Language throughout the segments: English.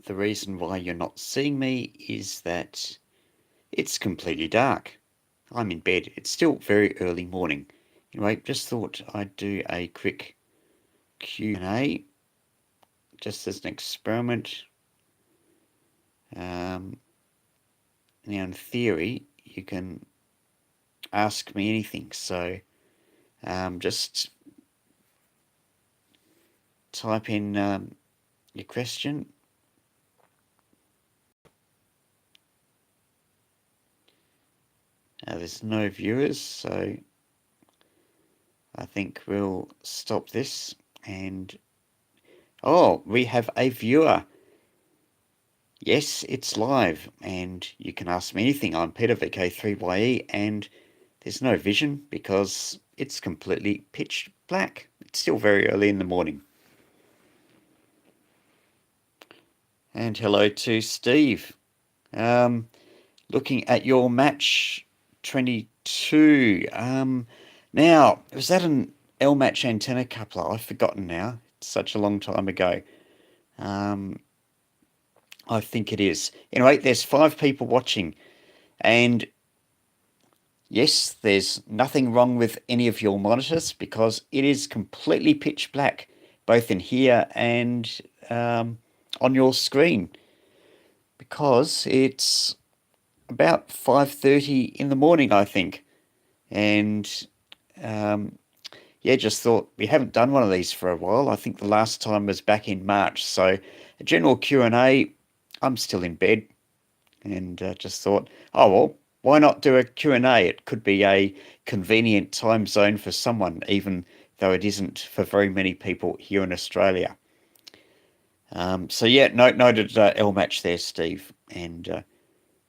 the reason why you're not seeing me is that it's completely dark. I'm in bed. It's still very early morning. Anyway, just thought I'd do a quick Q&A just as an experiment. Now, in theory, you can ask me anything. So just type in your question. There's no viewers, so I think we'll stop this. And we have a viewer. Yes, it's live, and you can ask me anything. I'm Peter VK3YE, and there's no vision because it's completely pitch black. It's still very early in the morning. And hello to Steve. Looking at your match 22. Now, was that an L match antenna coupler? I've forgotten now. It's such a long time ago. I think it is. Anyway, there's 5 people watching, and yes, there's nothing wrong with any of your monitors because it is completely pitch black, both in here and on your screen, because it's about 5:30 in the morning, I think. And just thought we haven't done one of these for a while. I think the last time was back in March. So a general Q&A. I'm still in bed, and just thought, oh well, why not do a Q&A? It could be a convenient time zone for someone, even though it isn't for very many people here in Australia. Noted L match there, Steve, and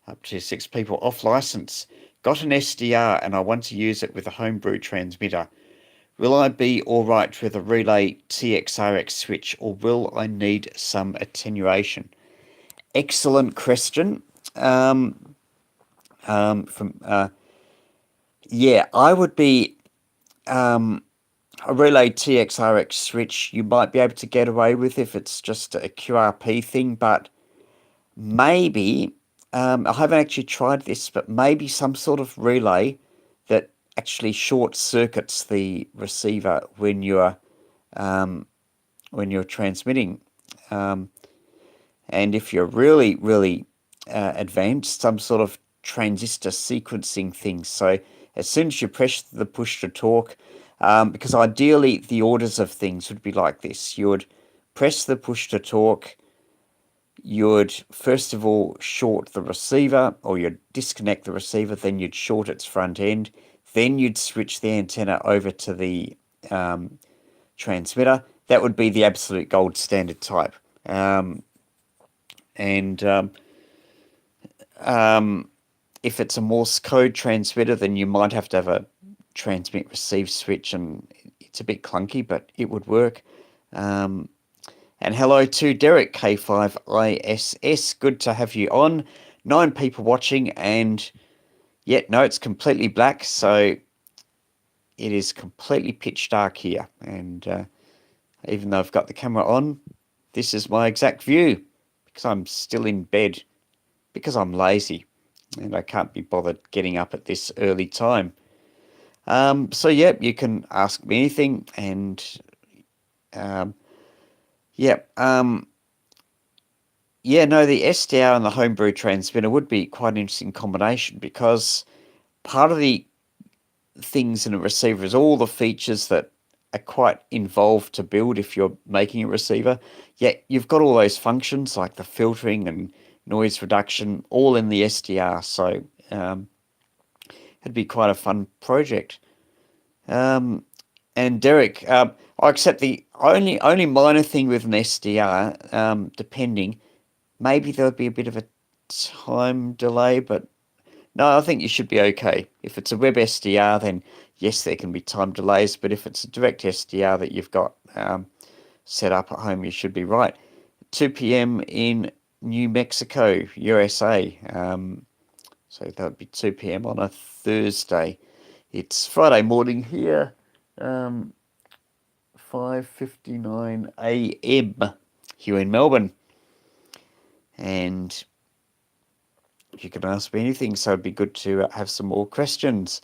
up to 6 people off license. Got an SDR and I want to use it with a homebrew transmitter. Will I be alright with a relay TXRX switch, or will I need some attenuation? Excellent question. I would be a relay TXRX switch you might be able to get away with if it's just a QRP thing, but maybe, I haven't actually tried this, but maybe some sort of relay that actually short circuits the receiver when you're transmitting. And if you're really, really advanced, some sort of transistor sequencing thing. So as soon as you press the push to talk, because ideally the orders of things would be like this. You would press the push to talk, you would first of all short the receiver, or you'd disconnect the receiver, then you'd short its front end, then you'd switch the antenna over to the transmitter. That would be the absolute gold standard type. If it's a Morse code transmitter, then you might have to have a transmit receive switch, and it's a bit clunky, but it would work. And hello to Derek K5ISS. Good to have you on. 9 people watching, and it's completely black, so it is completely pitch dark here. And even though I've got the camera on, this is my exact view, because I'm still in bed, because I'm lazy and I can't be bothered getting up at this early time. You can ask me anything, and the SDR and the homebrew transmitter would be quite an interesting combination, because part of the things in a receiver is all the features that are quite involved to build if you're making a receiver. You've got all those functions like the filtering and noise reduction all in the SDR, so it'd be quite a fun project. And Derek, I accept the only minor thing with an SDR, depending, maybe there would be a bit of a time delay, but no, I think you should be okay. If it's a web SDR, then yes, there can be time delays, but if it's a direct SDR that you've got set up at home, you should be right. 2 p.m. in New Mexico, USA. So that would be 2 p.m. on a Thursday. It's Friday morning here, 5:59 a.m. here in Melbourne. and you can ask me anything, so it'd be good to have some more questions.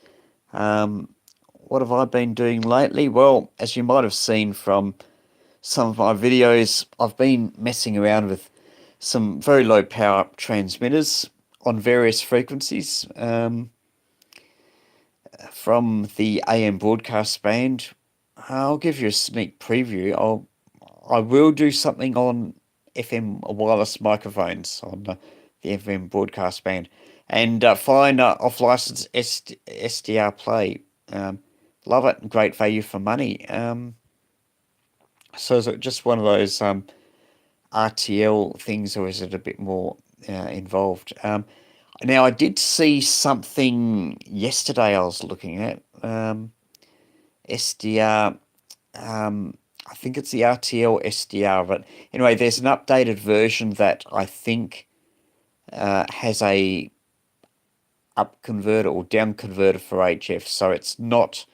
What have I been doing lately? Well, as you might have seen from some of my videos, I've been messing around with some very low power transmitters on various frequencies from the AM broadcast band. I'll give you a sneak preview. I will do something on FM wireless microphones on the FM broadcast band, and fine off-license SDR play. Love it, great value for money. So is it just one of those RTL things, or is it a bit more involved? Now, I did see something yesterday I was looking at. SDR, I think it's the RTL SDR, but anyway, there's an updated version that I think has a up converter or down converter for HF, so it's not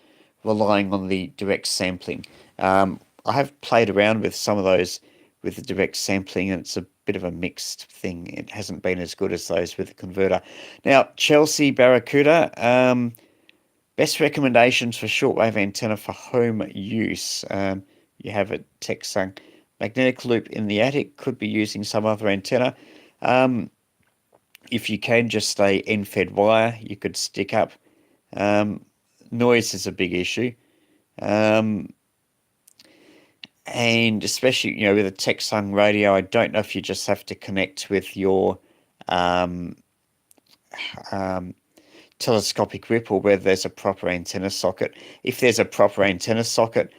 relying on the direct sampling. I have played around with some of those with the direct sampling, and it's a bit of a mixed thing. It hasn't been as good as those with the converter. Now, Chelsea Barracuda, best recommendations for shortwave antenna for home use. You have a Texan magnetic loop in the attic, could be using some other antenna. If you can, just stay end-fed wire, you could stick up. Noise is a big issue. And especially, with a Texan radio, I don't know if you just have to connect with your telescopic rip, or whether there's a proper antenna socket. If there's a proper antenna socket,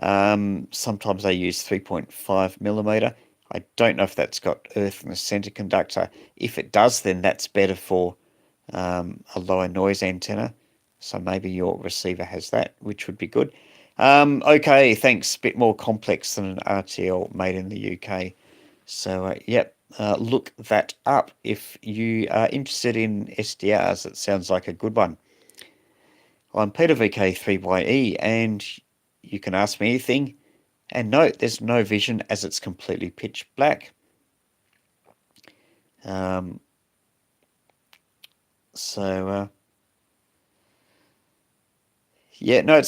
sometimes they use 3.5 millimeter. I don't know if that's got earth in the center conductor. If it does, then that's better for a lower noise antenna. So maybe your receiver has that, which would be good. Okay, thanks. Bit more complex than an RTL made in the UK. So, look that up if you are interested in SDRs. It sounds like a good one. I'm Peter VK3YE, and you can ask me anything. And note, there's no vision as it's completely pitch black. It's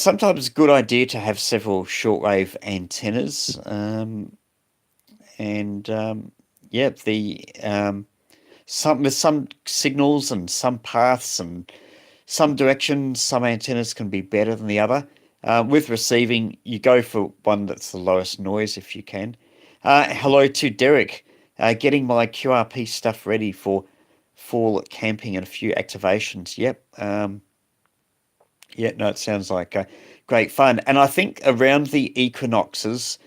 sometimes a good idea to have several shortwave antennas. With some signals and some paths and some directions, some antennas can be better than the other. With receiving, you go for one that's the lowest noise if you can. Hello to Derek. Getting my QRP stuff ready for fall camping and a few activations. Yep. It sounds like great fun. And I think around the equinoxes,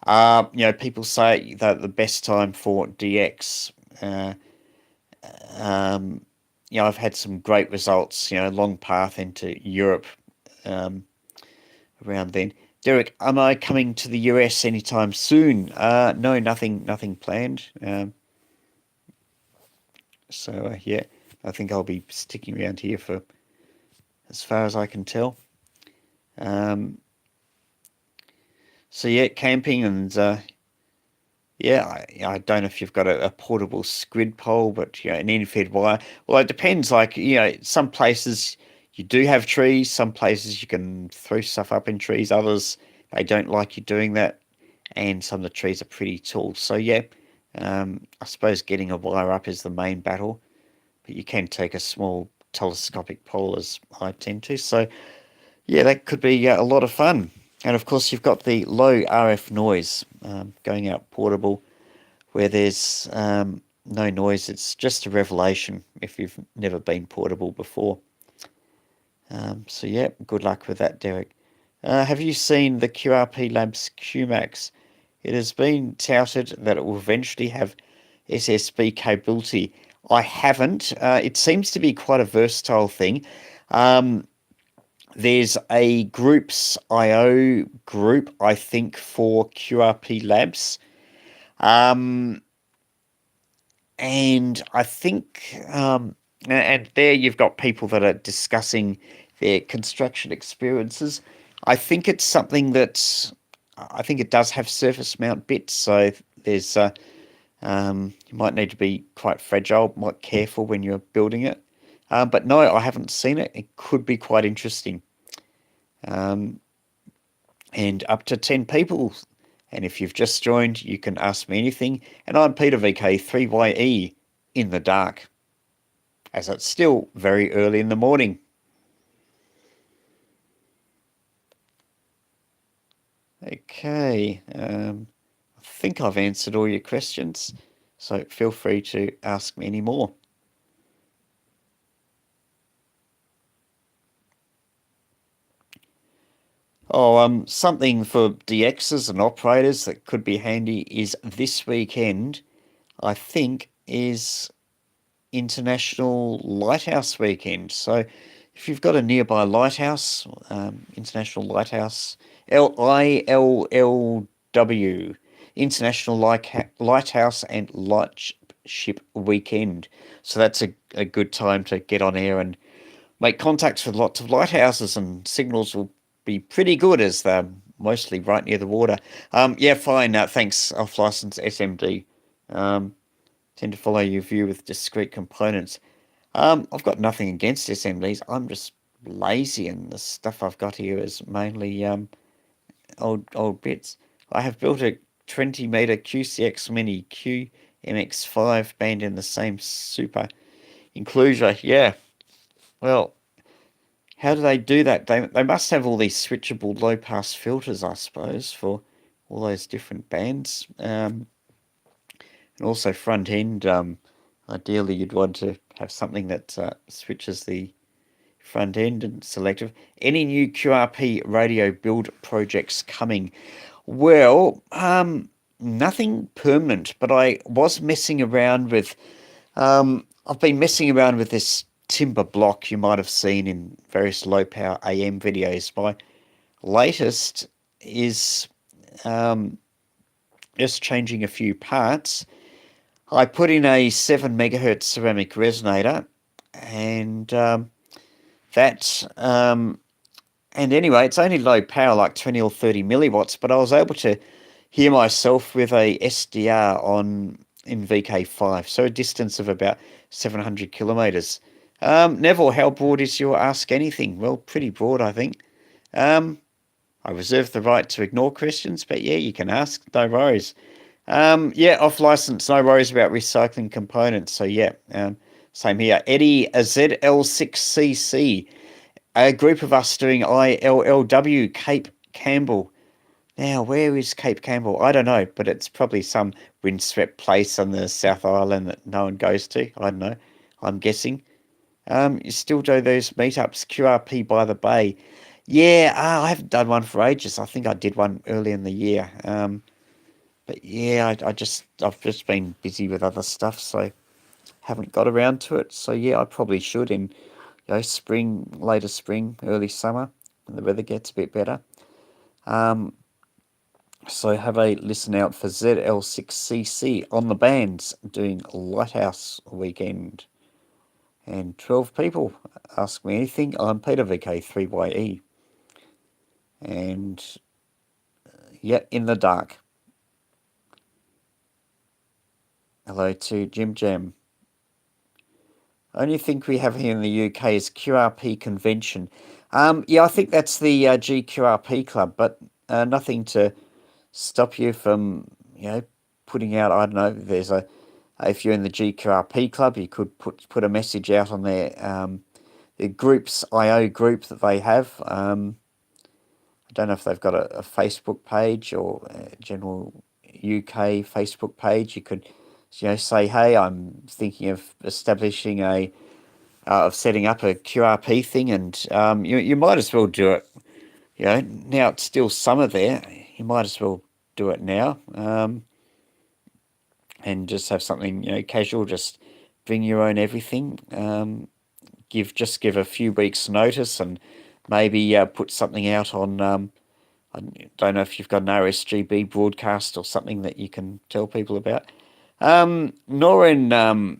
people say that the best time for DX. I've had some great results. Long path into Europe around then. Derek, am I coming to the US anytime soon? No, nothing planned. I think I'll be sticking around here for as far as I can tell. Camping and I don't know if you've got a portable squid pole, but an end-fed wire. Well, it depends. Some places you do have trees. Some places you can throw stuff up in trees. Others, they don't like you doing that, and some of the trees are pretty tall. So I suppose getting a wire up is the main battle, but you can take a small telescopic pole, as I tend to. So that could be a lot of fun. And of course, you've got the low RF noise going out portable, where there's no noise. It's just a revelation if you've never been portable before. Good luck with that, Derek. Have you seen the QRP Labs QMAX? It has been touted that it will eventually have SSB capability. I haven't. It seems to be quite a versatile thing. There's a groups IO group, I think, for QRP Labs. And I think, and there you've got people that are discussing their construction experiences. I think it's something that, I think it does have surface mount bits. So there's You might need to be quite fragile, quite careful when you're building it. But no, I haven't seen it. It could be quite interesting. And up to 10 people. And if you've just joined, you can ask me anything. And I'm Peter VK3YE in the dark, as it's still very early in the morning. Okay, I think I've answered all your questions, so feel free to ask me any more. Oh, something for DXs and operators that could be handy is this weekend, I think, is International Lighthouse Weekend. So if you've got a nearby lighthouse, International Lighthouse, ILLW, International Lighthouse and Lightship Weekend. So that's a good time to get on air and make contacts with lots of lighthouses, and signals will be pretty good as they're mostly right near the water. Yeah, fine. Thanks, off-license SMD. Tend to follow your view with discrete components. I've got nothing against SMDs. I'm just lazy, and the stuff I've got here is mainly old bits. I have built a 20-meter QCX Mini QMX5 band in the same super enclosure. Yeah, well, how do they do that? They must have all these switchable low-pass filters, I suppose, for all those different bands. And also front end, ideally you'd want to have something that switches the front end and selective. Any new QRP radio build projects coming? Well, nothing permanent, but I was messing around with, I've been messing around with this timber block you might have seen in various low power AM videos. My latest is just changing a few parts. I put in a 7 megahertz ceramic resonator, and and anyway, it's only low power, like 20 or 30 milliwatts, but I was able to hear myself with a SDR in VK5, so a distance of about 700 kilometers. Neville, how broad is your Ask Anything? Well, pretty broad, I think. I reserve the right to ignore questions, but yeah, you can ask, no worries. Yeah, off license, no worries about recycling components. So yeah, same here. Eddie, a ZL6CC, a group of us doing ILLW, Cape Campbell. Now, where is Cape Campbell? I don't know, but it's probably some windswept place on the South Island that no one goes to. I don't know. I'm guessing. You still do those meetups, QRP by the Bay. Yeah, I haven't done one for ages. I think I did one early in the year. But yeah, I've just been busy with other stuff, so haven't got around to it. So yeah, I probably should in spring, later spring, early summer, when the weather gets a bit better. So have a listen out for ZL6CC on the bands doing Lighthouse Weekend. And 12 people. Ask me anything. I'm Peter VK3YE. And yeah, in the dark. Hello to Jim Jam. Only thing we have here in the UK is QRP convention. Yeah, I think that's the GQRP club, but nothing to stop you from, putting out, I don't know, there's if you're in the GQRP club, you could put a message out on their groups, IO group that they have. I don't know if they've got a Facebook page or a general UK Facebook page. You could, say, hey, I'm thinking of establishing of setting up a QRP thing, and you might as well do it. Now it's still summer there. You might as well do it now, and just have something casual. Just bring your own everything. Give a few weeks' notice, and maybe put something out on. I don't know if you've got an RSGB broadcast or something that you can tell people about. Norrin,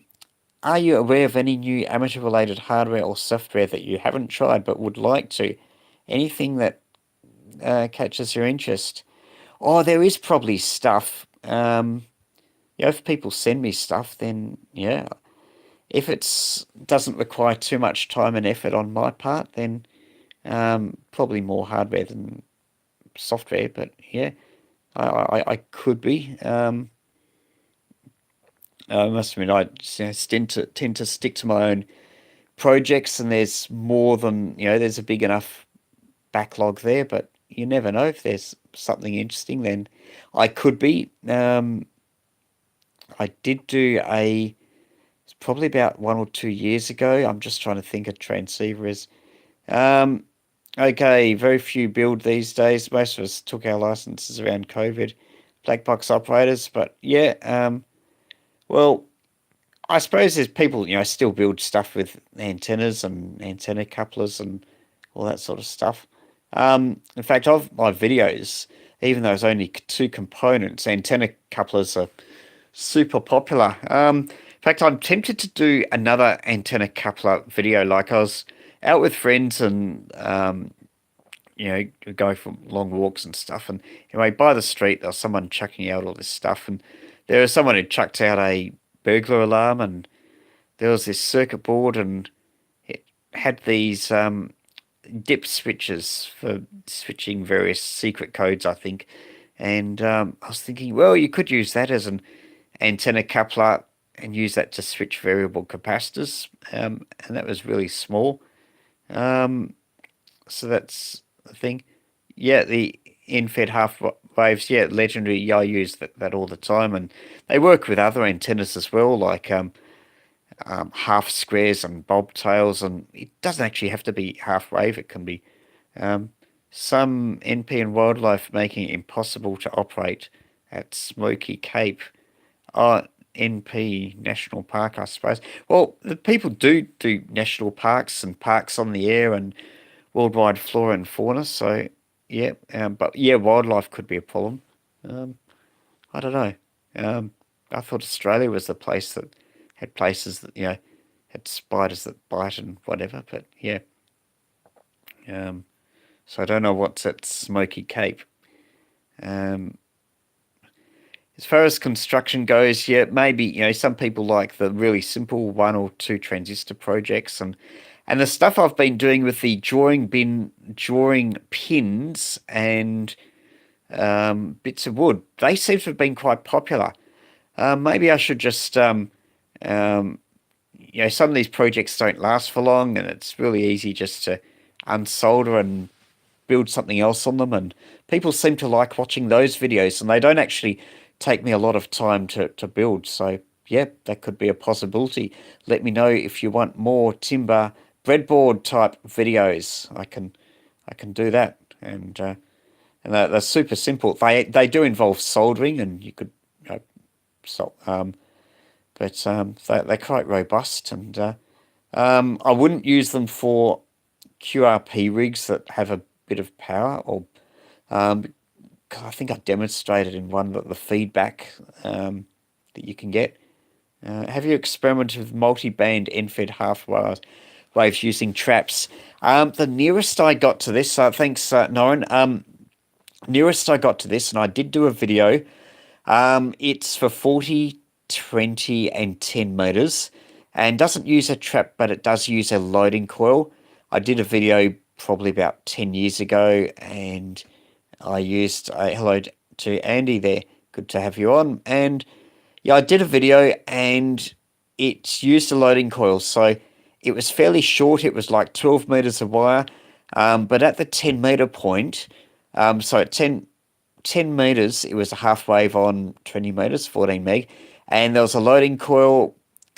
are you aware of any new amateur-related hardware or software that you haven't tried but would like to? Anything that catches your interest? Oh, there is probably stuff. if people send me stuff, then yeah. If it's doesn't require too much time and effort on my part, then probably more hardware than software. But yeah, I could be. I must admit, I tend to stick to my own projects, and there's more than there's a big enough backlog there. But you never know, if there's something interesting, then I could be. I did do it's probably about 1 or 2 years ago. I'm just trying to think of transceivers. Um, okay, very few build these days. Most of us took our licenses around COVID. Black box operators, but yeah. Well, I suppose there's people, still build stuff with antennas and antenna couplers and all that sort of stuff. In fact, of my videos, even though it's only two components, antenna couplers are super popular. In fact, I'm tempted to do another antenna coupler video. Like, I was out with friends and go for long walks and stuff. And anyway, by the street, there was someone chucking out all this stuff, and there was someone who chucked out a burglar alarm, and there was this circuit board, and it had these dip switches for switching various secret codes, I think. And I was thinking, well, you could use that as an antenna coupler and use that to switch variable capacitors, and that was really small. Um, so that's the thing. Yeah, the in-fed half waves, yeah, legendary. Yeah, I use that all the time, and they work with other antennas as well, like half squares and bobtails, and it doesn't actually have to be half wave. It can be um, some NP and wildlife making it impossible to operate at Smoky Cape. Oh, NP National Park, I suppose. Well, the people do national parks and parks on the air and worldwide flora and fauna. So yeah, but yeah, wildlife could be a problem. Um, I don't know. I thought Australia was the place that had places that had spiders that bite and whatever. But yeah, um, so I don't know what's at Smoky Cape. Um, as far as construction goes, yeah, maybe some people like the really simple one or two transistor projects, and the stuff I've been doing with the drawing pins and bits of wood. They seem to have been quite popular. Maybe I should just um, some of these projects don't last for long, and it's really easy just to unsolder and build something else on them. And people seem to like watching those videos, and they don't actually take me a lot of time to build. So yeah, that could be a possibility. Let me know if you want more timber breadboard type videos. I can do that, and they're super simple. They do involve soldering, and you could so but they're quite robust, and I wouldn't use them for QRP rigs that have a bit of power, or um, I think I demonstrated in one that the feedback that you can get. Have you experimented with multi-band end-fed half waves using traps? The nearest I got to this, thanks, Norrin. Nearest I got to this, and I did do a video. It's for 40, 20, and 10 meters, and doesn't use a trap, but it does use a loading coil. I did a video probably about 10 years ago, and I used hello to Andy there. Good to have you on. And yeah, I did a video, and it's used a loading coil. So it was fairly short. It was like 12 meters of wire. But at the 10-meter point, so at 10 meters, it was a half wave on 20 meters, 14 meg. And there was a loading coil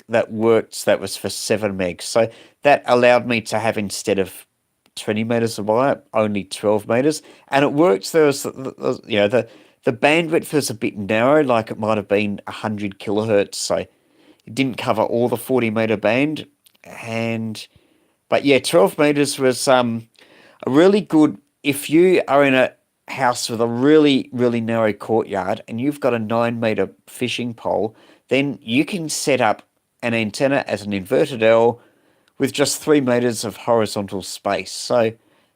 that worked that was for 7 meg. So that allowed me to have, instead of 20 meters of wire, only 12 meters. And it worked. There was, the bandwidth was a bit narrow, like it might have been 100 kilohertz. So it didn't cover all the 40-meter band. But yeah, 12 meters was a really good, if you are in a house with a really, really narrow courtyard and you've got a 9-meter fishing pole, then you can set up an antenna as an inverted L with just 3 meters of horizontal space. So,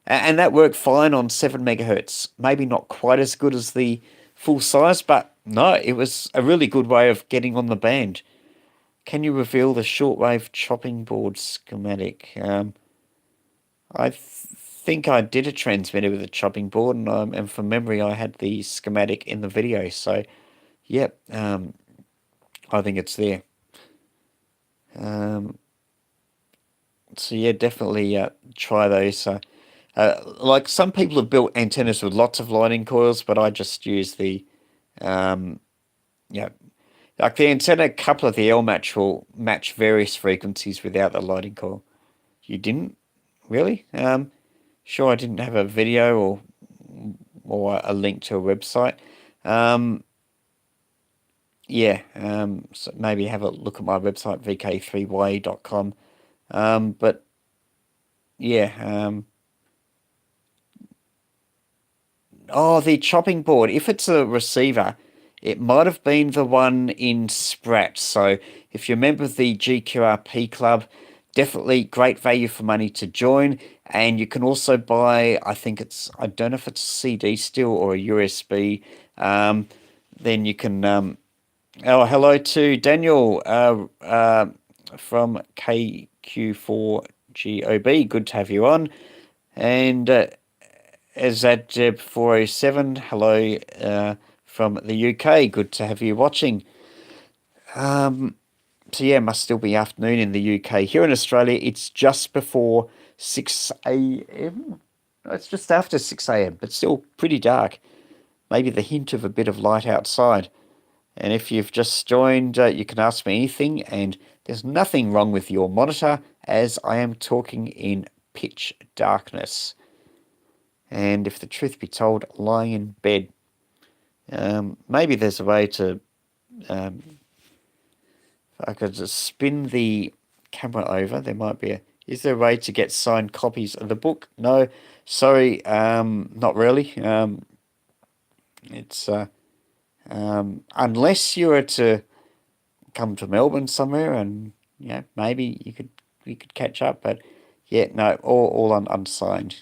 and that worked fine on 7 megahertz. Maybe not quite as good as the full size, but No, it was a really good way of getting on the band. Can you reveal the shortwave chopping board schematic? I think I did a transmitter with a chopping board, and from memory, I had the schematic in the video. So, yep, I think it's there. So yeah, definitely try those. Like some people have built antennas with lots of lightning coils, but I just use the, yeah, like the antenna couple of the L match will match various frequencies without the lighting coil. You didn't really? Sure, I didn't have a video or a link to a website. Um, yeah, so maybe have a look at my website vk3ye.com. But yeah, oh, the chopping board. If it's a receiver, it might have been the one in Sprat. So if you're a member of the GQRP club, definitely great value for money to join. And you can also buy, I don't know if it's a CD still or a USB. Then you can, oh, hello to Daniel from KQ4GOB. Good to have you on. And Azadjeb 407, hello from the UK. Good to have you watching. So yeah, must still be afternoon in the UK. Here in Australia, it's just before 6 a.m. No, it's just after 6 a.m., but still pretty dark. Maybe the hint of a bit of light outside. And if you've just joined, you can ask me anything, and there's nothing wrong with your monitor as I am talking in pitch darkness. And if the truth be told, lying in bed. Maybe there's a way to, if I could just spin the camera over, there might be is there a way to get signed copies of the book? No, sorry, not really. It's, unless you were to come to Melbourne somewhere and, maybe we could catch up, but yeah, no, all unsigned.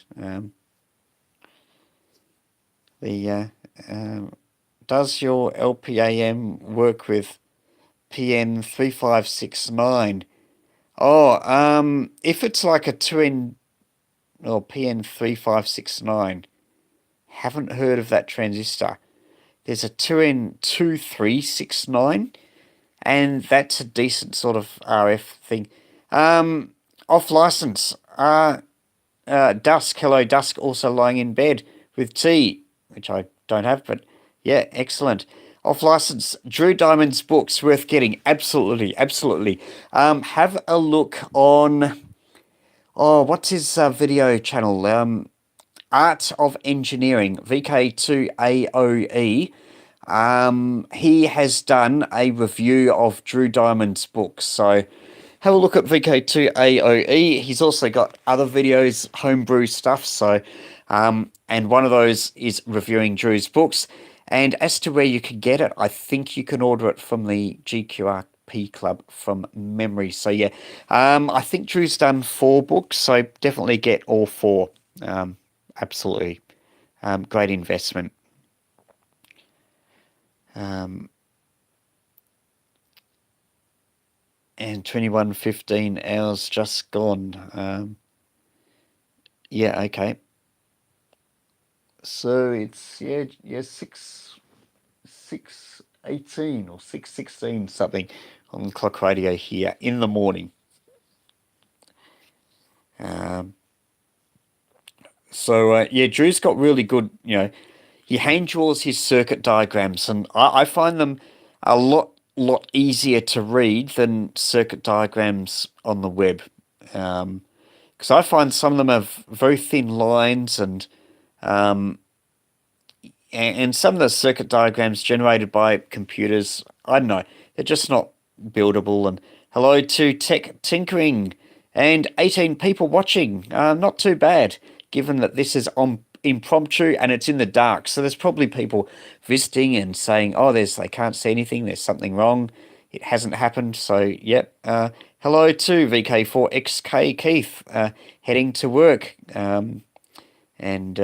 Does your LPAM work with PN3569? Oh, if it's like a 2N or PN3569, haven't heard of that transistor. There's a 2N2369, and that's a decent sort of RF thing. Off license. Dusk, hello, Dusk, also lying in bed with tea, which I don't have, but yeah, excellent. Off license, Drew Diamond's books worth getting. Absolutely, absolutely. Have a look on, what's his video channel? Art of Engineering, VK3YE. He has done a review of Drew Diamond's books, so have a look at VK2YE. He's also got other videos, homebrew stuff, so, and one of those is reviewing Drew's books. And as to where you can get it, I think you can order it from the GQRP Club from memory. So yeah, I think Drew's done 4 books, so definitely get all 4. Absolutely. Great investment. And 21:15 hours just gone. Yeah, okay. So it's yeah 6:18 or 6:16 something on clock radio here in the morning. So yeah, Drew's got really good, he hand draws his circuit diagrams, and I find them a lot easier to read than circuit diagrams on the web. Because I find some of them have very thin lines, and some of the circuit diagrams generated by computers, I don't know, they're just not buildable. And hello to Tech Tinkering and 18 people watching. Not too bad, given that this is on impromptu and it's in the dark. So there's probably people visiting and saying, oh, they can't see anything, there's something wrong. It hasn't happened. So, yep. Hello to VK4XK Keith, heading to work. And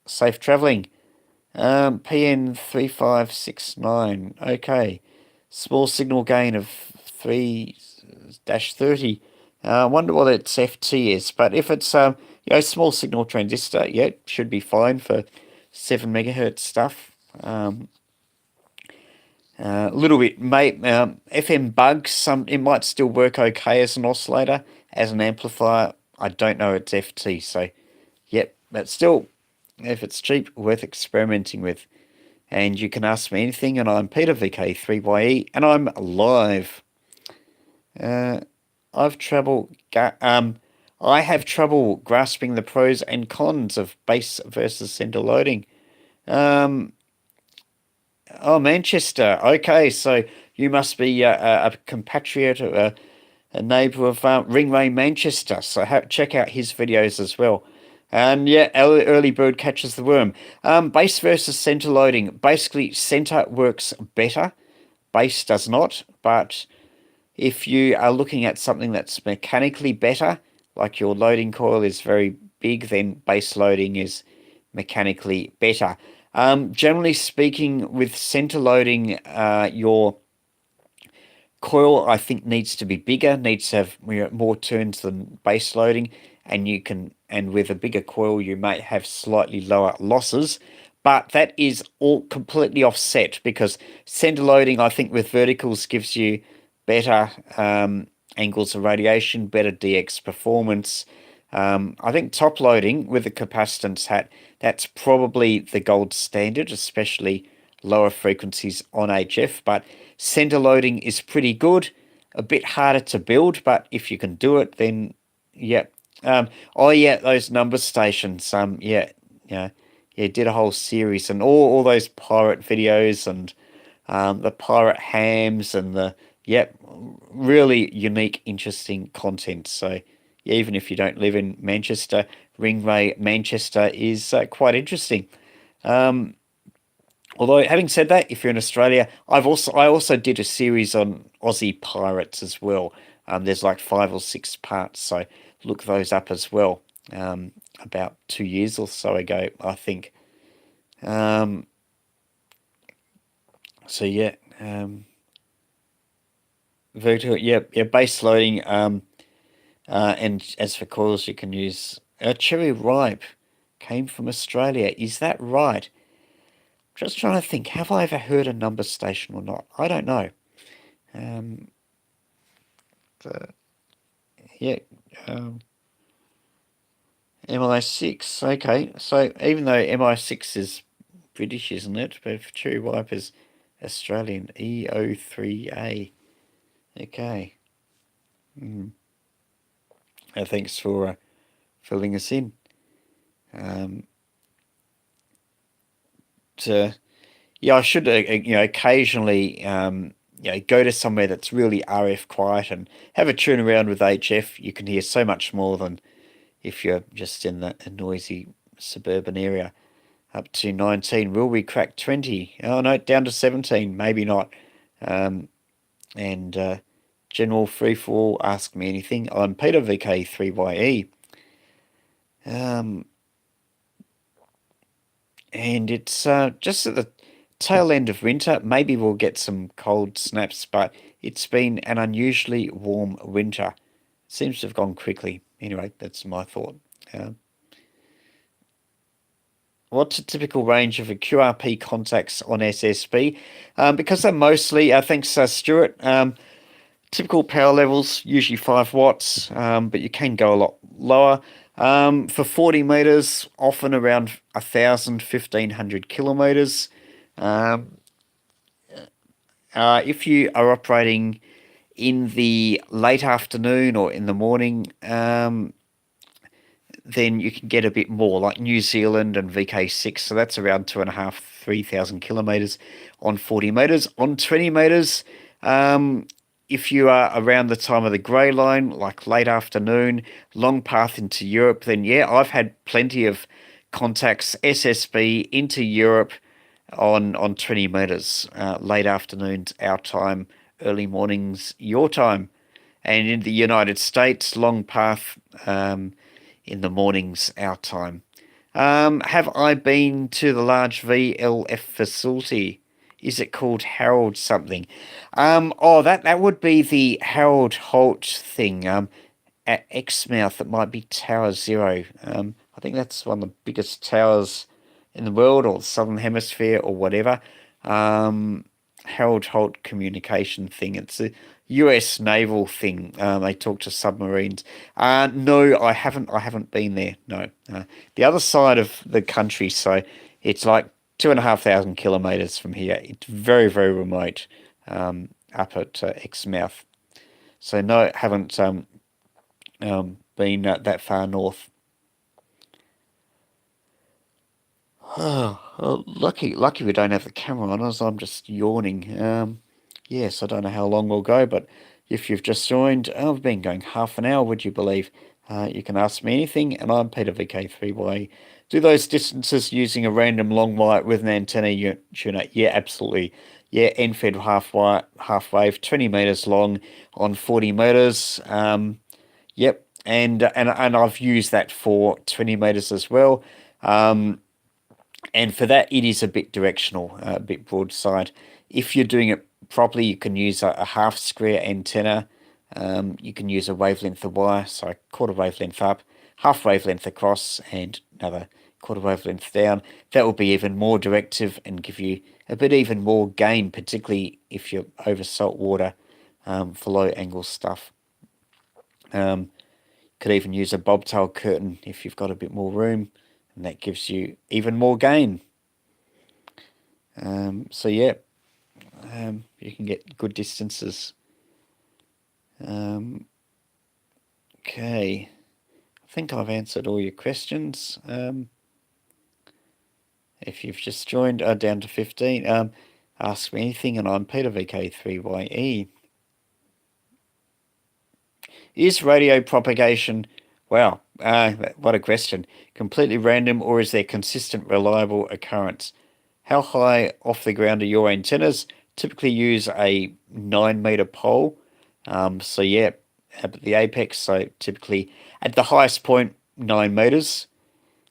safe travelling. PN3569. Okay. Small signal gain of 3-30. I wonder what its FT is, but if it's small signal transistor, yeah, should be fine for 7 megahertz stuff. A little bit, FM bugs. It might still work okay as an oscillator, as an amplifier. I don't know its FT, so yep, but still, if it's cheap, worth experimenting with. And you can ask me anything, and I'm Peter VK3YE, and I'm live. I have trouble grasping the pros and cons of base versus center loading. Manchester. Okay, so you must be a compatriot, a neighbour of Ringray Manchester. So check out his videos as well. And yeah, early bird catches the worm. Base versus center loading. Basically, center works better. Base does not. But if you are looking at something that's mechanically better, like your loading coil is very big, then base loading is mechanically better. Generally speaking, with center loading, your coil, I think, needs to be bigger, needs to have more turns than base loading, and with a bigger coil, you may have slightly lower losses, but that is all completely offset because center loading, I think, with verticals gives you better angles of radiation, better DX performance. I think top loading with the capacitance hat, that's probably the gold standard, especially lower frequencies on HF, but center loading is pretty good, a bit harder to build, but if you can do it, then yeah. Those number stations, did a whole series and all those pirate videos and the pirate hams and really unique, interesting content. So yeah, even if you don't live in Manchester, Ringray Manchester is quite interesting. Although, having said that, if you're in Australia, I also did a series on Aussie pirates as well. There's like 5 or 6 parts, so look those up as well. About 2 years or so ago, I think. So yeah, virtual, base loading. And as for coils, you can use Cherry Ripe. Came from Australia. Is that right? Just trying to think, have I ever heard a number station or not? I don't know. MI6, okay. So even though MI6 is British, isn't it? But Cherry Ripe is Australian. EO3A. Okay. Thanks for filling us in. I should occasionally go to somewhere that's really RF quiet and have a tune around with HF. You can hear so much more than if you're just in a noisy suburban area. Up to 19. Will we crack 20? Oh no, down to 17. Maybe not. General Free For All, Ask Me Anything. I'm Peter VK3YE. And it's just at the tail end of winter. Maybe we'll get some cold snaps, but it's been an unusually warm winter. It seems to have gone quickly. Anyway, that's my thought. What's a typical range of a QRP contacts on SSB? Because they're mostly, thanks Stuart, typical power levels, usually 5 watts, but you can go a lot lower. For 40 meters, often around 1,000, 1,500 kilometers. If you are operating in the late afternoon or in the morning, then you can get a bit more, like New Zealand and VK6. So that's around 2,500, 3,000 kilometers on 40 meters. On 20 meters, if you are around the time of the grey line, like late afternoon, long path into Europe, then yeah, I've had plenty of contacts SSB into Europe on 20 meters, late afternoons our time, early mornings your time. And in the United States, long path in the mornings our time. Have I been to the large VLF facility? Is it called Harold something? Oh, that would be the Harold Holt thing. At Exmouth, it might be Tower Zero. I think that's one of the biggest towers in the world, or the Southern Hemisphere, or whatever. Harold Holt communication thing. It's a U.S. naval thing. They talk to submarines. No, I haven't. I haven't been there. No, the other side of the country. So it's like 2,500 kilometers from here. It's very, very remote. Up at Exmouth. So no, haven't been that far north. Oh, lucky we don't have the camera on us. I'm just yawning. Yes, I don't know how long we'll go, but if you've just joined, I've been going half an hour, would you believe? You can ask me anything, and I'm Peter VK3YE. Do those distances using a random long wire with an antenna tuner? Yeah, absolutely. Yeah, end-fed half wave, 20 meters long on 40 meters. Yep, and I've used that for 20 meters as well. And for that, it is a bit directional, a bit broadside. If you're doing it properly, you can use a half square antenna. You can use a wavelength of wire, so quarter wavelength up, half wavelength across, and another quarter wavelength down. That will be even more directive and give you a bit even more gain, particularly if you're over salt water for low angle stuff. Could even use a bobtail curtain if you've got a bit more room, and that gives you even more gain. So yeah, you can get good distances. Okay, I think I've answered all your questions. If you've just joined, down to 15, ask me anything, and I'm Peter VK3YE. Is radio propagation, wow, what a question, completely random, or is there consistent, reliable occurrence? How high off the ground are your antennas? Typically use a 9-meter pole. So yeah, at the apex, so typically at the highest point, 9 meters.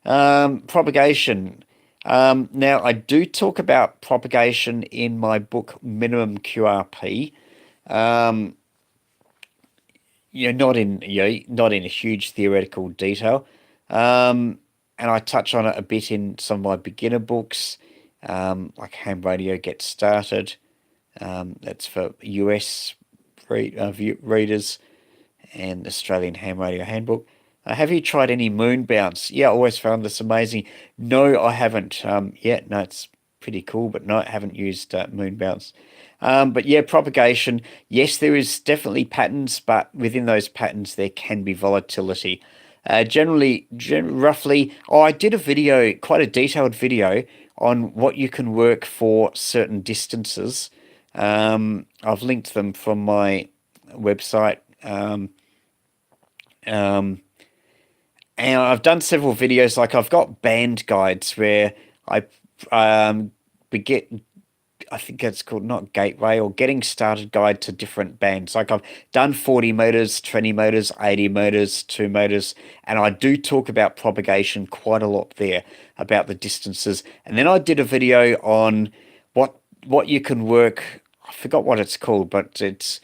Propagation. Now, I do talk about propagation in my book, Minimum QRP. Not in a huge theoretical detail, and I touch on it a bit in some of my beginner books, like Ham Radio Get Started. That's for US readers, and Australian Ham Radio Handbook. Have you tried any moon bounce? Yeah, I always found this amazing. No, I haven't yet. No, it's pretty cool, but no, I haven't used moon bounce. But yeah, propagation. Yes, there is definitely patterns, but within those patterns there can be volatility. Roughly, I did a video, quite a detailed video, on what you can work for certain distances. I've linked them from my website. And I've done several videos, like I've got band guides where I get, I think it's called not gateway or getting started guide to different bands. Like I've done 40 meters, 20 meters, 80 meters, 2 meters, and I do talk about propagation quite a lot there, about the distances. And then I did a video on what you can work. I forgot what it's called, but it's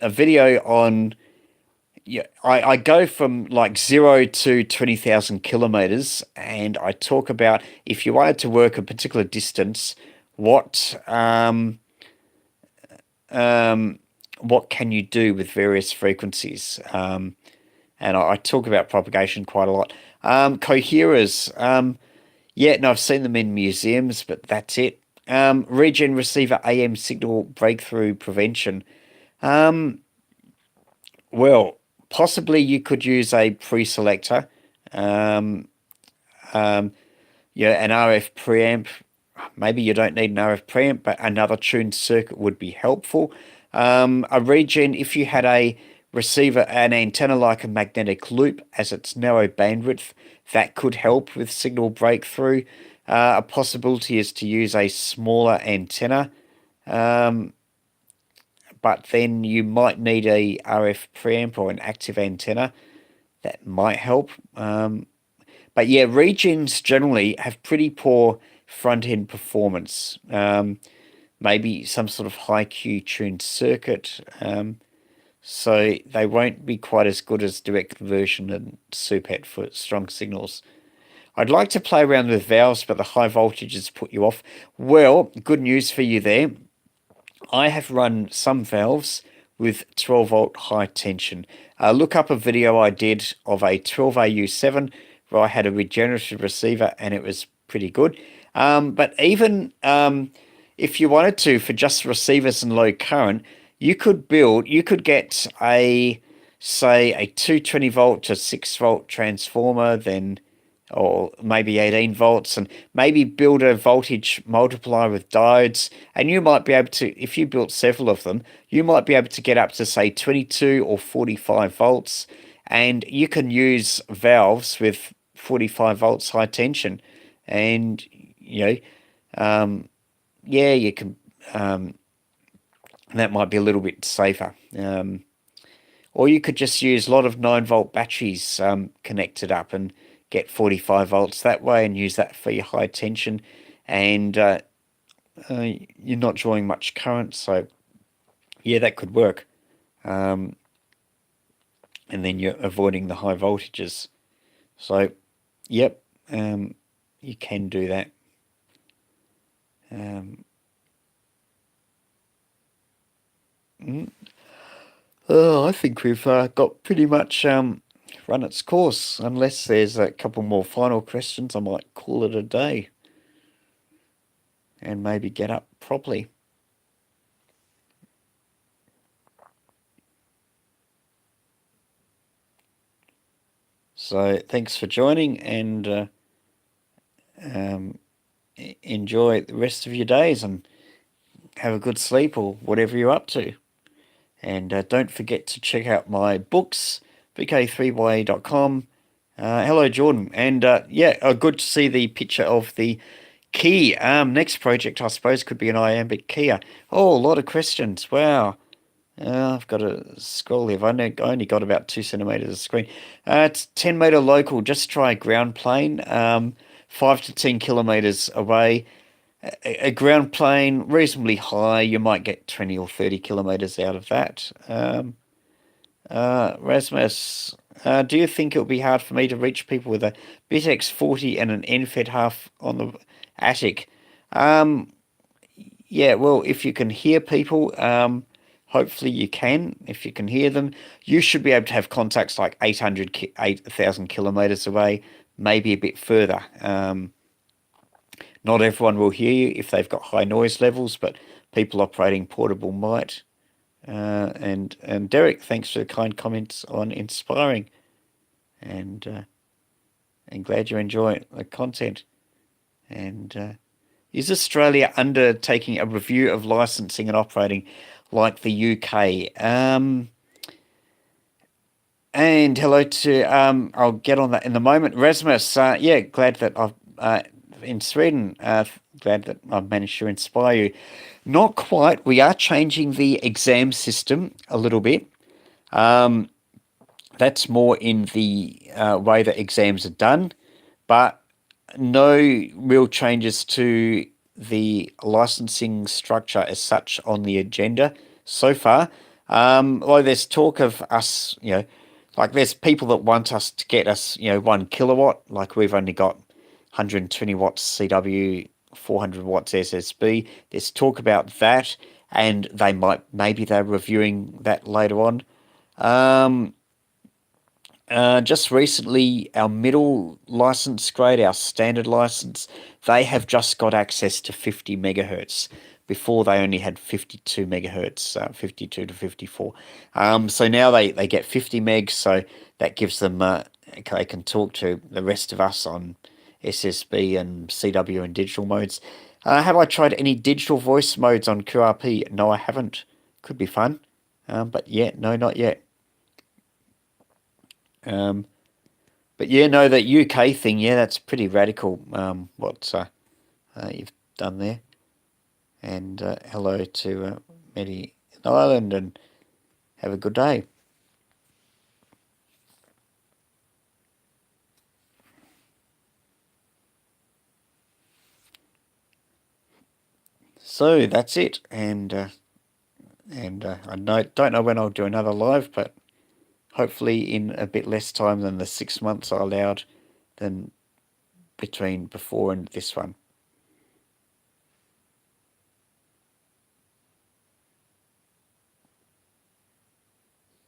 a video on. Yeah, I go from like 0 to 20,000 kilometers, and I talk about if you wanted to work a particular distance, what can you do with various frequencies? And I talk about propagation quite a lot. Coherers, yeah, no, I've seen them in museums, but that's it. Regen receiver AM signal breakthrough prevention. Well, possibly you could use a pre-selector, an RF preamp. Maybe you don't need an RF preamp, but another tuned circuit would be helpful. A regen, if you had a receiver, an antenna like a magnetic loop, as its narrow bandwidth, that could help with signal breakthrough. A possibility is to use a smaller antenna, but then you might need a RF preamp or an active antenna. That might help. But yeah, regions generally have pretty poor front-end performance. Maybe some sort of high Q tuned circuit. So they won't be quite as good as direct conversion and SUPET for strong signals. I'd like to play around with valves, but the high voltages put you off. Well, good news for you there. I have run some valves with 12 volt high tension. Look up a video I did of a 12AU7 where I had a regenerative receiver and it was pretty good. But even if you wanted to, for just receivers and low current, you could get say a 220 volt to 6 volt transformer, then or maybe 18 volts, and maybe build a voltage multiplier with diodes. And you might be able to, if you built several of them, you might be able to get up to say 22 or 45 volts. And you can use valves with 45 volts high tension. And, yeah, you can, that might be a little bit safer. Or you could just use a lot of 9-volt batteries connected up and get 45 volts that way and use that for your high tension. And you're not drawing much current. So, yeah, that could work. And then you're avoiding the high voltages. So, yep, you can do that. I think we've got pretty much run its course. Unless there's a couple more final questions, I might call it a day and maybe get up properly. So thanks for joining, and enjoy the rest of your days and have a good sleep or whatever you're up to. And don't forget to check out my books, VK3YE.com. Hello, Jordan. And yeah, good to see the picture of the key. Next project, I suppose, could be an iambic Kia. Oh, a lot of questions. Wow. I've got to scroll here. I only got about 2 centimeters of screen. It's 10 meter local. Just try ground plane. 5 to 10 kilometers away. A ground plane reasonably high. You might get 20 or 30 kilometers out of that. Rasmus, do you think it would be hard for me to reach people with a BitX 40 and an NFET half on the attic? Yeah, well, if you can hear people, hopefully you can. If you can hear them, you should be able to have contacts like 8,000 kilometers away, maybe a bit further. Not everyone will hear you if they've got high noise levels, but people operating portable might. And Derek, thanks for the kind comments on inspiring, and glad you enjoy the content. And is Australia undertaking a review of licensing and operating like the UK? And hello to I'll get on that in a moment. Rasmus, yeah, glad that I've in Sweden. Glad that I've managed to inspire you. Not quite. We are changing the exam system a little bit. That's more in the way that exams are done, but no real changes to the licensing structure as such on the agenda so far. Although there's talk of us, like there's people that want us to get us, 1 kilowatt, like we've only got 120 watts CW, 400 watts SSB. There's talk about that, and maybe they're reviewing that later on. Just recently, our middle license grade, our standard license, they have just got access to 50 megahertz. Before they only had 52 megahertz, 52 to 54. So now they get 50 megs, so that gives them, they can talk to the rest of us on SSB and CW and digital modes. Have I tried any digital voice modes on QRP? No, I haven't. Could be fun. But yeah, no, not yet. But yeah, no, that UK thing, yeah, that's pretty radical, what you've done there. And hello to Medi in Ireland, and have a good day. So that's it, and I don't know when I'll do another live, but hopefully in a bit less time than the 6 months I allowed than between before and this one.